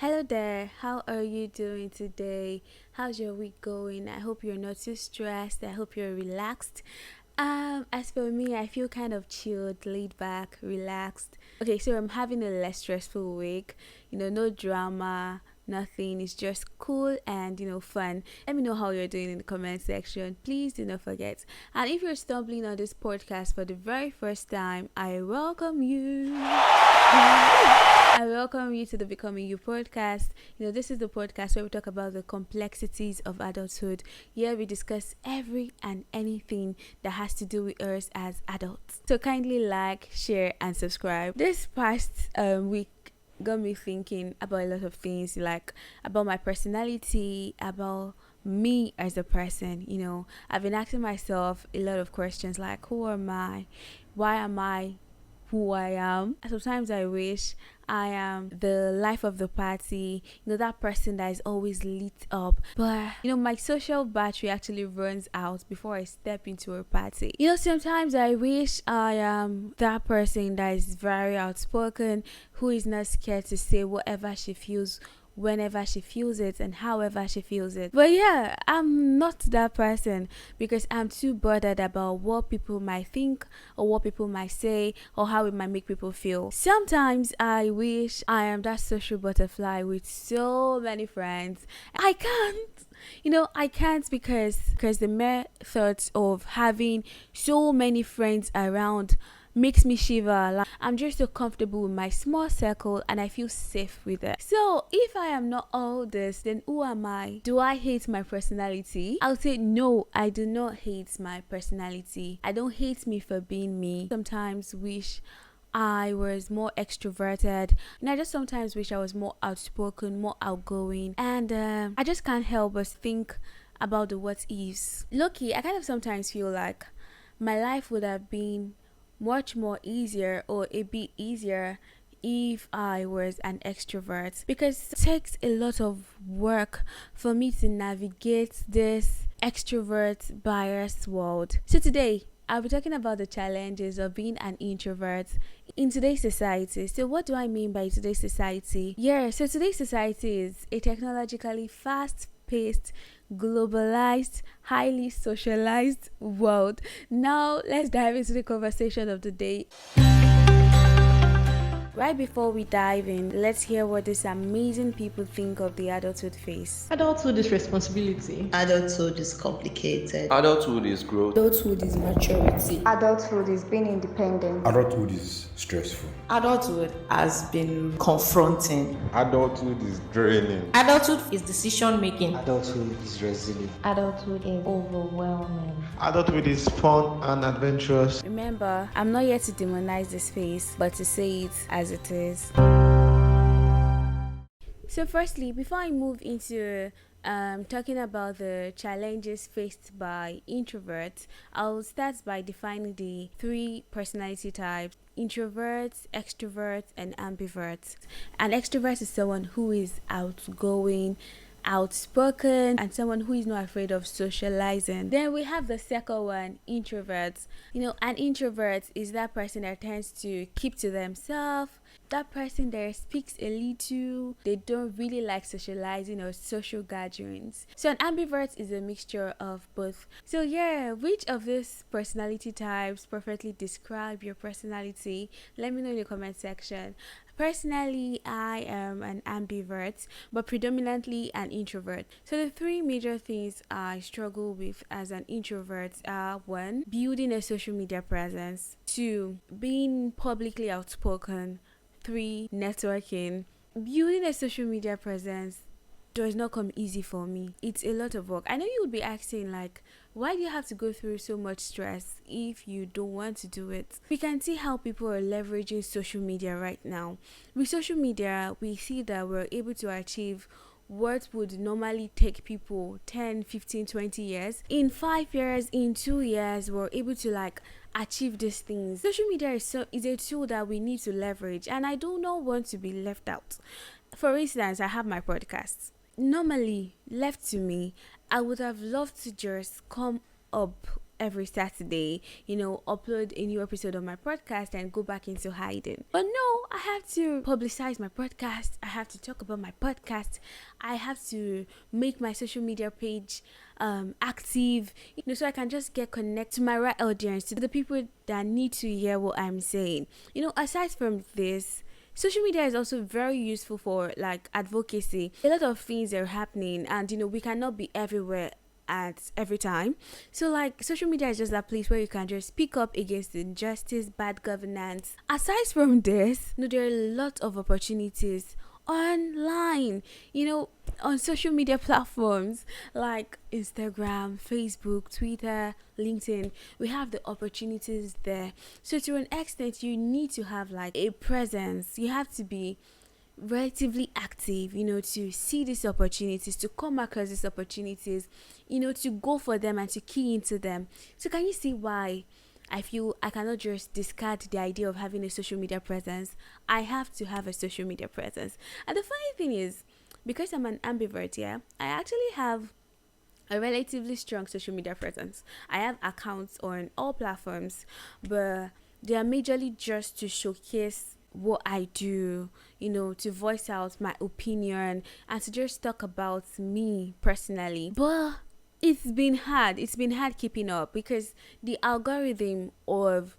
Hello there, how are you doing today? How's your week going? I hope you're not too stressed. I hope you're relaxed. As for me, I feel kind of chilled, laid back, relaxed. Okay, so I'm having a less stressful week. No drama, nothing. It's just cool and fun. Let me know how you're doing in the comment section. Please do not forget. And if you're stumbling on this podcast for the very first time, I welcome you. I welcome you to the Becoming You podcast. This is the podcast where we talk about the complexities of adulthood. Here we discuss every and anything that has to do with us as adults. So kindly like, share, and subscribe. This past week got me thinking about a lot of things, like about my personality, about me as a person. I've been asking myself a lot of questions like, who am I? Why am I who I am? Sometimes I wish I am the life of the party, that person that is always lit up. But my social battery actually runs out before I step into a party. Sometimes I wish I am that person that is very outspoken, who is not scared to say whatever she feels, whenever she feels it and however she feels it. But yeah, I'm not that person because I'm too bothered about what people might think or what people might say or how it might make people feel. Sometimes I wish I am that social butterfly with so many friends. I can't because the mere thought of having so many friends around makes me shiver. Like, I'm just so comfortable with my small circle and I feel safe with it. So if I am not all this, then who am I? Do I hate my personality? I'll say no, I do not hate my personality. I don't hate me for being me. Sometimes wish I was more extroverted, and I just sometimes wish I was more outspoken, more outgoing, and I just can't help but think about the what ifs. Low-key, I kind of sometimes feel like my life would have been much more easier or a bit easier if I was an extrovert, because it takes a lot of work for me to navigate this extrovert biased world. So today I'll be talking about the challenges of being an introvert in today's society. So what do I mean by today's society? So today's society is a technologically fast-paced, globalized, highly socialized world. Now let's dive into the conversation of the day. Right before we dive in, let's hear what these amazing people think of the adulthood phase. Adulthood is responsibility. Adulthood is complicated. Adulthood is growth. Adulthood is maturity. Adulthood is being independent. Adulthood is stressful. Adulthood has been confronting. Adulthood is draining. Adulthood is decision making. Adulthood is resilient. Adulthood is overwhelming. Adulthood is fun and adventurous. Remember, I'm not here to demonize this phase, but to say it as it is. So firstly, before I move into talking about the challenges faced by introverts, I'll start by defining the three personality types: introverts, extroverts, and ambiverts. An extrovert is someone who is outgoing, outspoken, and someone who is not afraid of socializing. Then we have the second one, introverts. An introvert is that person that tends to keep to themselves, that person that speaks a little, they don't really like socializing or social gatherings. So an ambivert is a mixture of both. So which of these personality types perfectly describe your personality? Let me know in the comment section. Personally, I am an ambivert, but predominantly an introvert. So the three major things I struggle with as an introvert are: 1, building a social media presence; 2, being publicly outspoken; 3, networking. Building a social media presence does not come easy for me. It's a lot of work. I know you would be asking, like, why do you have to go through so much stress if you don't want to do it? We can see how people are leveraging social media right now. With social media, we see that we're able to achieve what would normally take people 10, 15, 20 years. In 5 years, in 2 years, we're able to achieve these things. Social media is a tool that we need to leverage, and I do not want to be left out. For instance, I have my podcast. Normally, left to me, I would have loved to just come up every Saturday, upload a new episode of my podcast and go back into hiding. But no, I have to publicize my podcast. I have to talk about my podcast. I have to make my social media page active, so I can just get connected to my right audience, to the people that need to hear what I'm saying. Aside from this, social media is also very useful for like advocacy. A lot of things are happening, and we cannot be everywhere at every time. So like social media is just that place where you can just speak up against injustice, bad governance. Aside from this, there are a lot of opportunities online, on social media platforms like Instagram, Facebook, Twitter, LinkedIn. We have the opportunities there. So to an extent, you need to have like a presence. You have to be relatively active, to see these opportunities, to come across these opportunities, to go for them and to key into them. So can you see why I feel I cannot just discard the idea of having a social media presence? I have to have a social media presence. And the funny thing is, because I'm an ambivert, I actually have a relatively strong social media presence. I have accounts on all platforms, but they are majorly just to showcase what I do, to voice out my opinion and to just talk about me personally. But it's been hard keeping up, because the algorithm of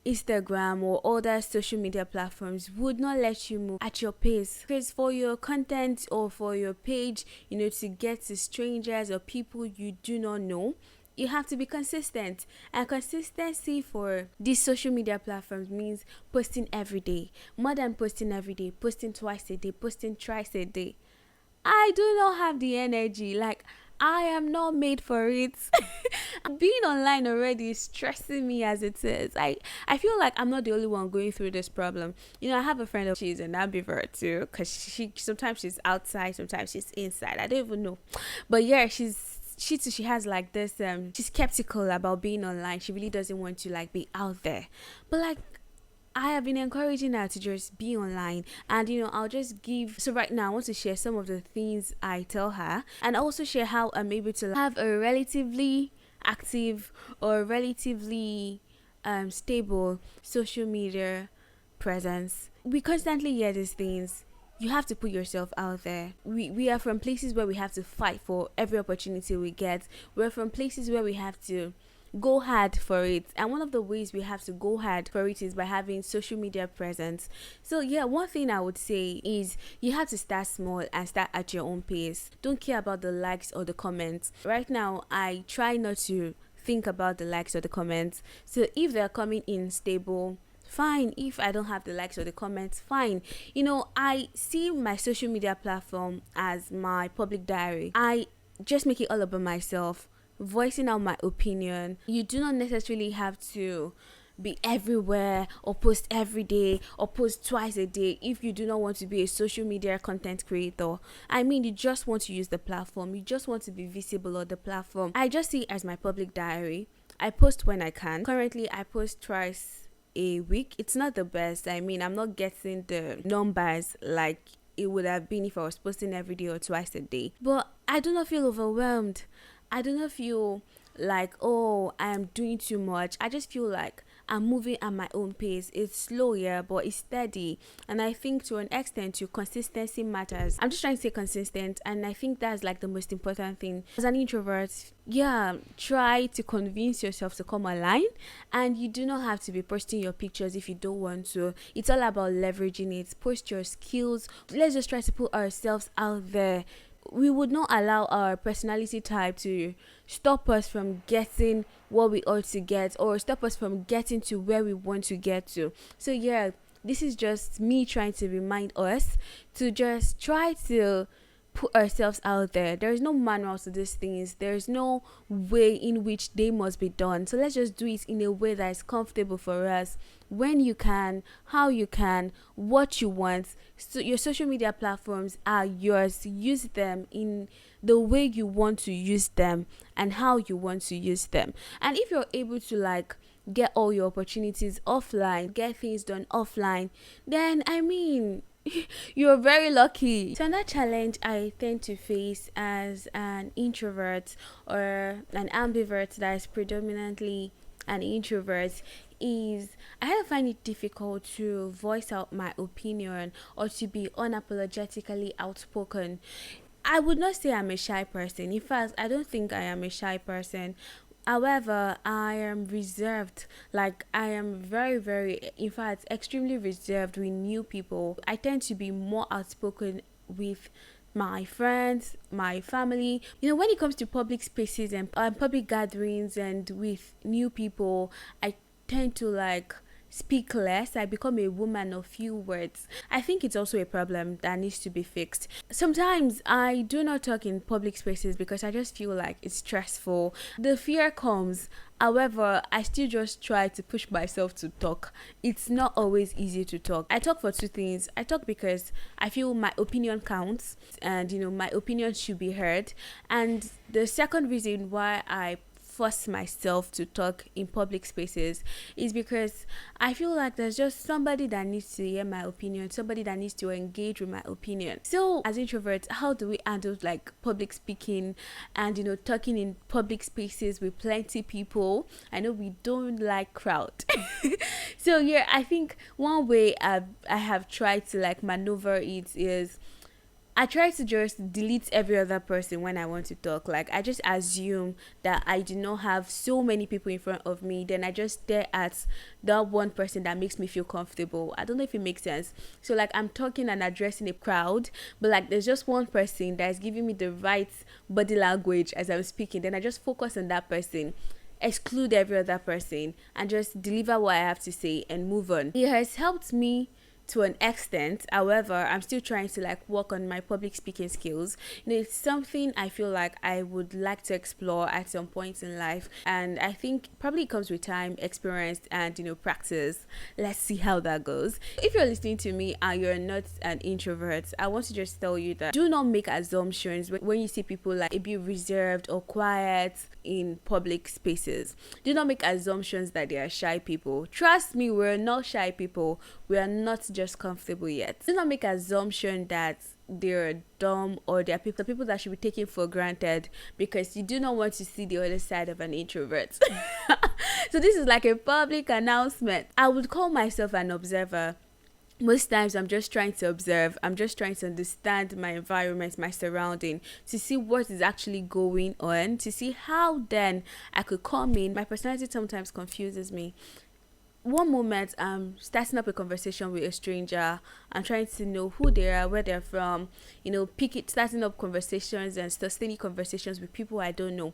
Instagram or other social media platforms would not let you move at your pace. Because for your content or for your page, to get to strangers or people you do not know, you have to be consistent. And consistency for these social media platforms means posting every day. More than posting every day, posting twice a day, posting thrice a day. I do not have the energy. Like, I am not made for it. Being online already is stressing me as it is. I feel like I'm not the only one going through this problem. I have a friend, she's an ambivert too, because sometimes she's outside, sometimes she's inside. I don't even know. But yeah, she has like this, she's skeptical about being online. She really doesn't want to like be out there. But like, I have been encouraging her to just be online, and I'll just give. So right now I want to share some of the things I tell her, and also share how I'm able to have a relatively active or relatively stable social media presence. We constantly hear these things. You have to put yourself out there. We are from places where we have to fight for every opportunity we get. We're from places where we have to go hard for it, and one of the ways we have to go hard for it is by having social media presence. So yeah, one thing I would say is you have to start small and start at your own pace. Don't care about the likes or the comments. Right now I try not to think about the likes or the comments. So if they're coming in stable, fine. If I don't have the likes or the comments, fine. I see my social media platform as my public diary. I just make it all about myself, voicing out my opinion. You do not necessarily have to be everywhere or post every day or post twice a day if you do not want to be a social media content creator. You just want to use the platform. You just want to be visible on the platform. I just see it as my public diary. I post when I can. Currently, I post twice a week. It's not the best. I'm not getting the numbers like it would have been if I was posting every day or twice a day. But I do not feel overwhelmed. I do not feel like, oh, I am doing too much. I just feel like I'm moving at my own pace. It's slow, yeah, but it's steady. And I think to an extent, your consistency matters. I'm just trying to stay consistent, and I think that's like the most important thing. As an introvert, try to convince yourself to come online, and you do not have to be posting your pictures if you don't want to. It's all about leveraging it. Post your skills. Let's just try to put ourselves out there. We would not allow our personality type to stop us from getting what we ought to get, or stop us from getting to where we want to get to. So yeah, this is just me trying to remind us to just try to put ourselves out there. There's no manual to these things. There's no way in which they must be done. So let's just do it in a way that is comfortable for us, when you can, how you can, what you want. So your social media platforms are yours. Use them in the way you want to use them and how you want to use them. And if you're able to like get all your opportunities offline, get things done offline, then You're very lucky. So another challenge I tend to face as an introvert or an ambivert that is predominantly an introvert is I find it difficult to voice out my opinion or to be unapologetically outspoken. I would not say I'm a shy person. In fact, I don't think I am a shy person. However, I am reserved. Like, I am very, very, in fact, extremely reserved with new people. I tend to be more outspoken with my friends, my family. When it comes to public spaces and public gatherings and with new people, I tend to like speak less. I become a woman of few words. I think it's also a problem that needs to be fixed. Sometimes I do not talk in public spaces because I just feel like it's stressful. The fear comes. However, I still just try to push myself to talk. It's not always easy to talk. I talk for two things. I talk because I feel my opinion counts and my opinion should be heard. And the second reason why I force myself to talk in public spaces is because I feel like there's just somebody that needs to hear my opinion, somebody that needs to engage with my opinion. So as introverts, how do we handle like public speaking and talking in public spaces with plenty people? I know we don't like crowd. So yeah, I think one way I have tried to like maneuver it is I try to just delete every other person when I want to talk. Like, I just assume that I do not have so many people in front of me. Then I just stare at that one person that makes me feel comfortable. I don't know if it makes sense. So, like, I'm talking and addressing a crowd, but, like, there's just one person that is giving me the right body language as I'm speaking. Then I just focus on that person, exclude every other person, and just deliver what I have to say and move on. It has helped me to an extent. However, I'm still trying to like work on my public speaking skills. It's something I feel like I would like to explore at some point in life, and I think probably it comes with time, experience, and practice. Let's see how that goes. If you're listening to me and you're not an introvert, I want to just tell you that do not make assumptions when you see people like be reserved or quiet in public spaces. Do not make assumptions that they are shy people. Trust me, we're not shy people. We are not just comfortable yet. Do not make assumption that they're dumb or they're people that should be taken for granted because you do not want to see the other side of an introvert. So this is like a public announcement. I would call myself an observer. Most times I'm just trying to observe. I'm just trying to understand my environment, my surrounding, to see what is actually going on, to see how then I could come in. My personality sometimes confuses me. One moment I'm starting up a conversation with a stranger. I'm trying to know who they are, where they're from, starting up conversations and sustaining conversations with people I don't know.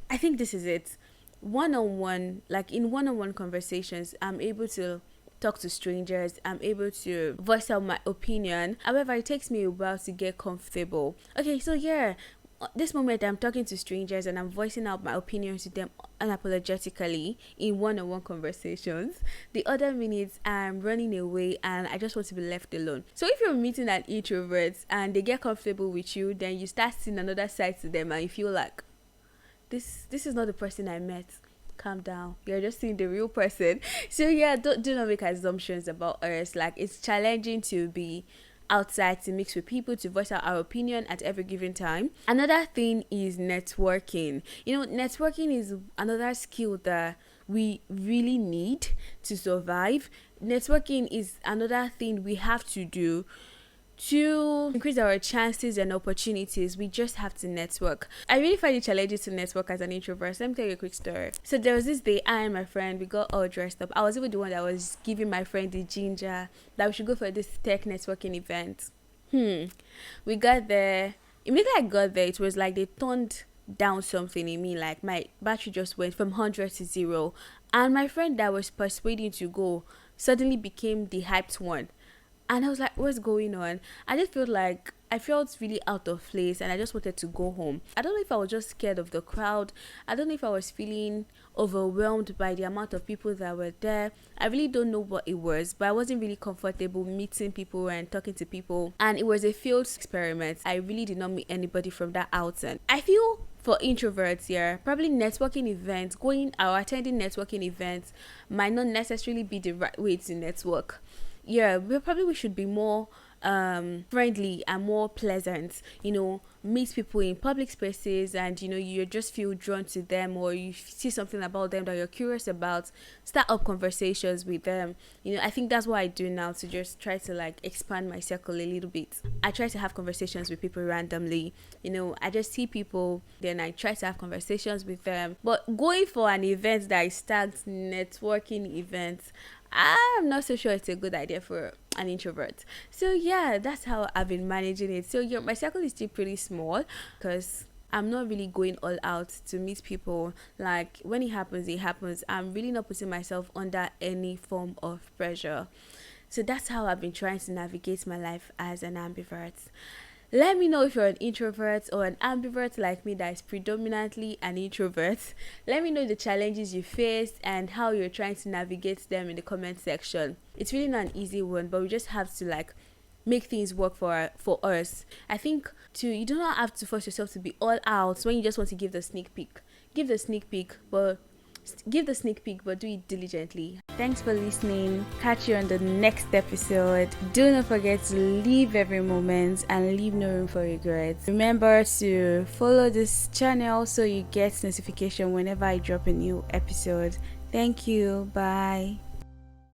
I think this is it. One-on-one, like in one-on-one conversations, I'm able to talk to strangers. I'm able to voice out my opinion. However, it takes me a while to get comfortable. Okay, so yeah, this moment I'm talking to strangers and I'm voicing out my opinion to them unapologetically in one-on-one conversations. The other minutes I'm running away and I just want to be left alone. So if you're meeting an introvert and they get comfortable with you, then you start seeing another side to them and you feel like this is not the person I met. Calm down, you're just seeing the real person. So yeah, do not make assumptions about us. Like, it's challenging to be outside, to mix with people, to voice out our opinion at every given time. Another thing is networking. Networking is another skill that we really need to survive. Networking is another thing we have to do to increase our chances and opportunities. We just have to network. I really find it challenging to network as an introvert. Let me tell you a quick story. So there was this day, I and my friend, we got all dressed up. I was even the one that was giving my friend the ginger that we should go for this tech networking event. We got there. Immediately I got there, it was like they turned down something in me. Like, my battery just went from 100 to 0, and my friend that was persuading to go suddenly became the hyped one. And I was like, what's going on? I felt really out of place and I just wanted to go home. I don't know if I was just scared of the crowd. I don't know if I was feeling overwhelmed by the amount of people that were there. I really don't know what it was, but I wasn't really comfortable meeting people and talking to people. And it was a failed experiment. I really did not meet anybody from that outing. I feel for introverts here, probably networking events, going or attending networking events might not necessarily be the right way to network. Yeah, we should be more friendly and more pleasant, meet people in public spaces, and you just feel drawn to them, or you see something about them that you're curious about, start up conversations with them. I think that's what I do now, to just try to like expand my circle a little bit. I try to have conversations with people randomly. I just see people, then I try to have conversations with them. But going for an event that is tagged networking event, I'm not so sure it's a good idea for an introvert. So yeah, that's how I've been managing it. So my circle is still pretty small, because I'm not really going all out to meet people. Like, when it happens, it happens. I'm really not putting myself under any form of pressure. So that's how I've been trying to navigate my life as an ambivert. Let me know if you're an introvert or an ambivert like me that is predominantly an introvert. Let me know the challenges you faced and how you're trying to navigate them in the comment section. It's really not an easy one, but we just have to like make things work for us. I think too, you do not have to force yourself to be all out when you just want to give the sneak peek. Give the sneak peek, but do it diligently. Thanks for listening. Catch you on the next episode. Do not forget to live every moment and leave no room for regret. Remember to follow this channel so you get notification whenever I drop a new episode. Thank you. Bye.